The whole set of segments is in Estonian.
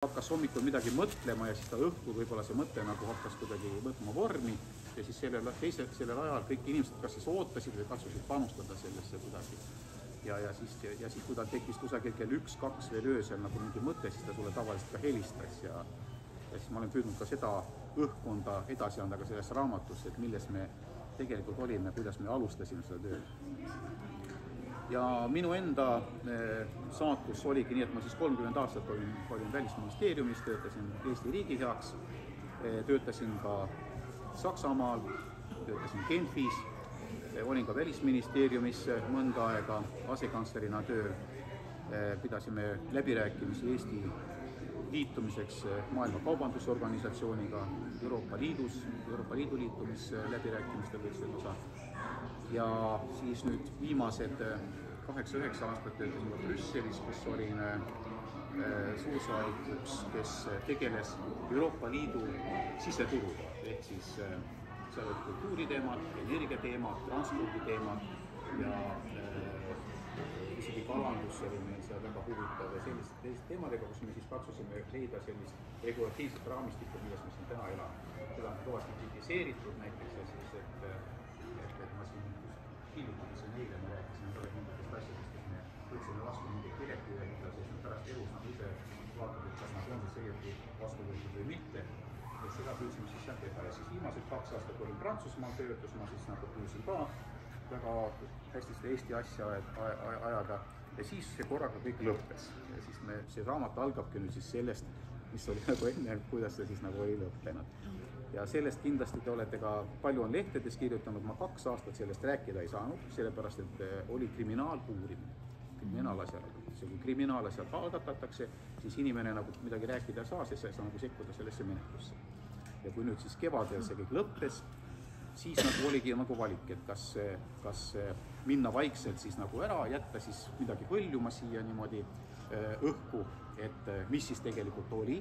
hakkas hommikul midagi mõtlema ja siis ta õhtul võib-olla see mõte nagu hakkas kuidagi võtma vormi ja siis sellel ajal kõik inimesed kas siis ootasid või katsusid panustada sellesse kuidagi. Ja siis kui ta tekkis kusagil kell 1-2 veel öösel nagu mingi mõte, siis ta sulle tavaliselt ka helistas ja siis ma olen püüdnud ka seda õhkkonda edasi anda ka selles raamatus, et milles me tegelikult olime, kuidas me alustasime seda tööd. Ja minu enda saatus oligi nii, et ma siis 30 aastat olin Välisministeeriumis, töötasin Eesti riigi heaks, töötasin ka Saksamaal, töötasin Genfis, olin ka Välisministeeriumis mõnda aega asekantslerina tööl, pidasime läbirääkimisi Eesti liitumiseks Maailma Kaubandusorganisatsiooniga, Euroopa Liidu liitumisläbirääkimistel võtsin osa. Ja siis nüüd viimased 8-9 aastat töötasin Brüsselis, kus olin suursaadikuks, kes tegeles Euroopa Liidu siseturuga, ehk siis seal olid kultuuriteemad, energiateemad, transporditeemad ja isegi kalandus oli meil seal väga huvitav ja selliste teemadega, kus me siis katsusime leida sellist regulatiivset raamistikku, milles me siin täna elame. Seda on kõvasti kritiseeritud näiteks ja siis, et ma siin hiljuti eile me rääkisime mingitest asjadest, et me võtsime vastu mingi direktiive, sest pärast elus nagu ise vaatad, et kas nad on siis õieti vastu võetud või mitte. Ja seda püüdsime siis sealt teha ja siis viimased 2 aastat olin Prantsusmaal töötus, ma siis nagu püüdsin ka väga hästi seda Eesti asja ajada ja siis see korraga kõik lõppes. Ja siis see raamat algabki nüüd siis sellest, mis oli nagu enne, kuidas see siis nagu oli lõppenud. Ja sellest kindlasti te olete ka palju on lehtedes kirjutanud, ma 2 aastat sellest rääkida ei saanud, sellepärast et oli kriminaaluurimine, kriminaalasjal. Kui kriminaalasjad algatatakse, siis inimene nagu midagi rääkida ei saa, sest sa nagu sekkuda sellesse menetlusse. Ja kui nüüd siis kevadel see kõik lõppes, siis nagu oligi nagu valik, et kas minna vaikselt siis nagu ära, jätta siis midagi põljuma siia niimoodi õhku, et mis siis tegelikult oli,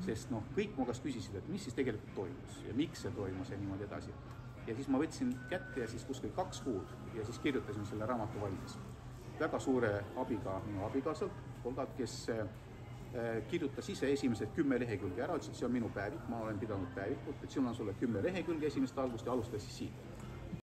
sest kõik mu käest küsisid, et mis siis tegelikult toimus ja miks see toimus ja niimoodi edasi. Ja siis ma võtsin kätte ja siis kuskil 2 kuud ja siis kirjutasin selle raamatu valmis. Väga suure abiga minu abikaasalt, kes kirjutas ise esimesed 10 lehekülge ära, ütles, et see on minu päevik, ma olen pidanud päevikut, et siin on sulle 10 lehekülge esimest algust ja alustas siis siit.